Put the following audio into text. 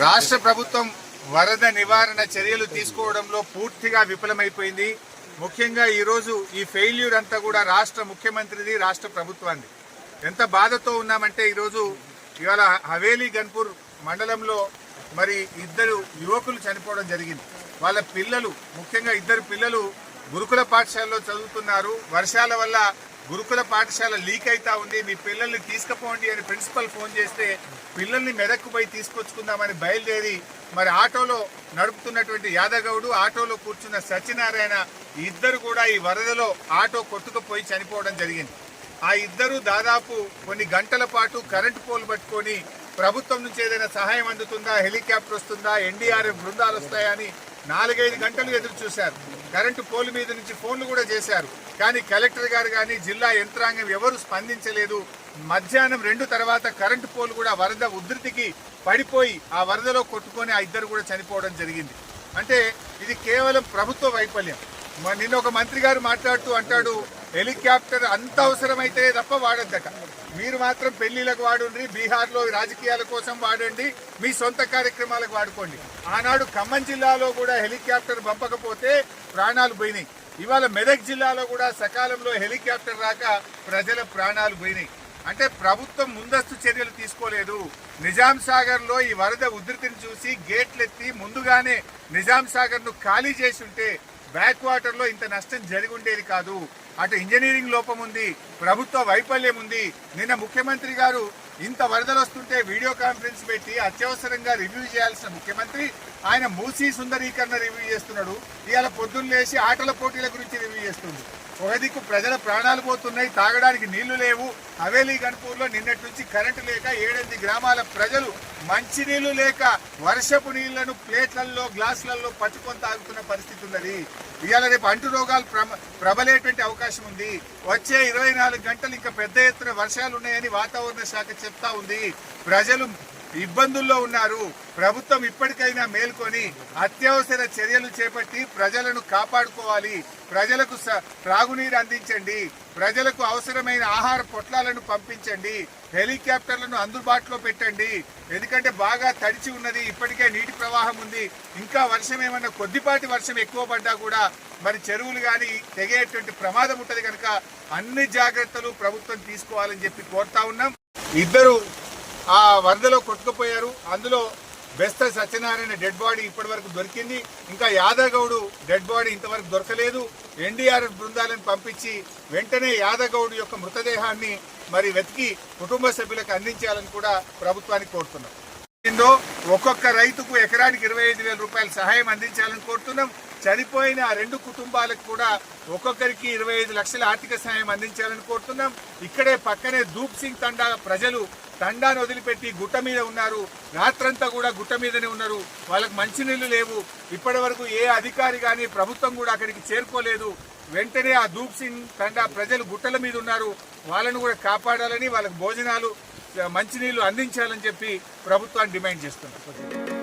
రాష్ట్ర ప్రభుత్వం వరద నివారణ చర్యలు తీసుకోవడంలో పూర్తిగా విఫలమైపోయింది. ముఖ్యంగా ఈరోజు ఈ ఫెయిల్యూర్ అంతా కూడా రాష్ట్ర ముఖ్యమంత్రిది, రాష్ట్ర ప్రభుత్వాన్ని. ఎంత బాధతో ఉన్నామంటే ఇవాళ హవేలీ గన్పూర్ మండలంలో మరి ఇద్దరు యువకులు చనిపోవడం జరిగింది. వాళ్ళ పిల్లలు, ముఖ్యంగా ఇద్దరు పిల్లలు గురుకుల పాఠశాలలో చదువుతున్నారు. వర్షాల వల్ల గురుకుల పాఠశాల లీక్ అవుతా ఉంది, మీ పిల్లల్ని తీసుకుపోండి అని ప్రిన్సిపల్ ఫోన్ చేస్తే పిల్లల్ని మెదక్కు పోయి తీసుకొచ్చుకుందామని బయలుదేరి మరి ఆటోలో నడుపుతున్నటువంటి యాదగౌడు, ఆటోలో కూర్చున్న సత్యనారాయణ ఇద్దరు కూడా ఈ వరదలో ఆటో కొట్టుకుపోయి చనిపోవడం జరిగింది. ఆ ఇద్దరు దాదాపు కొన్ని గంటల పాటు కరెంటు పోల్ పట్టుకొని ప్రభుత్వం నుంచి ఏదైనా సహాయం అందుతుందా, హెలికాప్టర్ వస్తుందా, ఎన్డీఆర్ఎఫ్ బృందాలు వస్తాయా అని 4-5 గంటలు ఎదురు చూశారు. కరెంటు పోల్ మీద నుంచి ఫోన్లు కూడా చేశారు. కానీ కలెక్టర్ గారు కానీ జిల్లా యంత్రాంగం ఎవరు స్పందించలేదు. మధ్యాహ్నం 2 తర్వాత కరెంటు పోల్ కూడా వరద ఉధృతికి పడిపోయి ఆ వరదలో కొట్టుకొని ఆ ఇద్దరు కూడా చనిపోవడం జరిగింది. అంటే ఇది కేవలం ప్రభుత్వ వైఫల్యం. నిన్న ఒక మంత్రి గారు మాట్లాడుతూ అంటాడు, హెలికాప్టర్ అంత అవసరమైతే తప్ప వాడద్దట, మీరు మాత్రం పెళ్లిలకు వాడండి, బీహార్లో రాజకీయాల కోసం వాడండి, మీ సొంత కార్యక్రమాలకు వాడుకోండి. ఆనాడు ఖమ్మం జిల్లాలో కూడా హెలికాప్టర్ పంపకపోతే ప్రాణాలు పోయినాయి. ఇవాళ మెదక్ జిల్లాలో కూడా సకాలంలో హెలికాప్టర్ రాక ప్రజల ప్రాణాలు పోయినాయి. అంటే ప్రభుత్వం ముందస్తు చర్యలు తీసుకోలేదు. నిజాం సాగర్ లో ఈ వరద ఉధృతిని చూసి గేట్లెత్తి ముందుగానే నిజాం సాగర్ ను ఖాళీ చేసి ఉంటే బ్యాక్ వాటర్ లో ఇంత నష్టం జరిగి ఉండేది కాదు. అటు ఇంజనీరింగ్ లోపం ఉంది, ప్రభుత్వ వైఫల్యం ఉంది. నిన్న ముఖ్యమంత్రి గారు ఇంత వరదలు వస్తుంటే వీడియో కాన్ఫరెన్స్ పెట్టి అత్యవసరంగా రివ్యూ చేయాల్సిన ముఖ్యమంత్రి ఆయన మూసీ సుందరీకరణ రివ్యూ చేస్తున్నాడు. ఇవాళ పొద్దున్న లేచి ఆటల పోటీల గురించి రివ్యూ చేస్తుంది. ఒక దిక్కు ప్రజల ప్రాణాలు పోతున్నాయి, తాగడానికి నీళ్లు లేవు. హవేలీ గన్పూర్లో నిన్నటి నుంచి కరెంటు లేక 7-8 గ్రామాల ప్రజలు మంచినీళ్లు లేక వర్షపు నీళ్లను ప్లేట్లలో, గ్లాసులలో పట్టుకొని తాగుతున్న పరిస్థితి ఉన్నది. ఇవాళ రేపు అంటు రోగాలు ప్రబలేటువంటి అవకాశం ఉంది. వచ్చే 24 గంటలు ఇంకా పెద్ద ఎత్తున వర్షాలు ఉన్నాయని వాతావరణ శాఖ చెప్తా ఉంది. ప్రజలు ఇబ్బందుల్లో ఉన్నారు. ప్రభుత్వం ఇప్పటికైనా మేల్కొని అత్యవసర చర్యలు చేపట్టి ప్రజలను కాపాడుకోవాలి. ప్రజలకు త్రాగునీరు అందించండి, ప్రజలకు అవసరమైన ఆహార పొట్లాలను పంపించండి, హెలికాప్టర్లను అందుబాటులో పెట్టండి. ఎందుకంటే బాగా తడిచి ఉన్నది, ఇప్పటికే నీటి ప్రవాహం ఉంది. ఇంకా వర్షం ఏమన్నా కొద్దిపాటి వర్షం ఎక్కువ పడ్డా కూడా మరి చెరువులు కానీ తెగేటువంటి ప్రమాదం ఉంటుంది. కనుక అన్ని జాగ్రత్తలు ప్రభుత్వం తీసుకోవాలని చెప్పి కోరుతా ఉన్నాం. ఇద్దరు ఆ వరదలో కొట్టుకుపోయారు. అందులో బెస్త సత్యనారాయణ డెడ్ బాడీ ఇప్పటి వరకు దొరికింది. ఇంకా యాదగౌడు డెడ్ బాడీ ఇంతవరకు దొరకలేదు. ఎన్డీఆర్ఎఫ్ బృందాలను పంపించి వెంటనే యాదగౌడు యొక్క మృతదేహాన్ని మరి వెతికి కుటుంబ సభ్యులకు అందించాలని కూడా ప్రభుత్వానికి కోరుతున్నాం. ఒక్కొక్క రైతుకు ఎకరానికి 25,000 రూపాయల సహాయం అందించాలని కోరుతున్నాం. చనిపోయిన ఆ 2 కుటుంబాలకు కూడా ఒక్కొక్కరికి 25 లక్షల ఆర్థిక సహాయం అందించాలని కోరుతున్నాం. ఇక్కడే పక్కనే దూప్ సింగ్ తండా ప్రజలు తండాను వదిలిపెట్టి గుట్ట మీద ఉన్నారు. రాత్రంతా కూడా గుట్ట మీదనే ఉన్నారు. వాళ్ళకి మంచినీళ్లు లేవు. ఇప్పటి వరకు ఏ అధికారి కానీ ప్రభుత్వం కూడా అక్కడికి చేరుకోలేదు. వెంటనే ఆ దూప్ సింగ్ తండా ప్రజలు గుట్టల మీద ఉన్నారు. వాళ్ళను కూడా కాపాడాలని, వాళ్ళకి భోజనాలు, మంచినీళ్లు అందించాలని చెప్పి ప్రభుత్వాన్ని డిమాండ్ చేస్తున్నారు.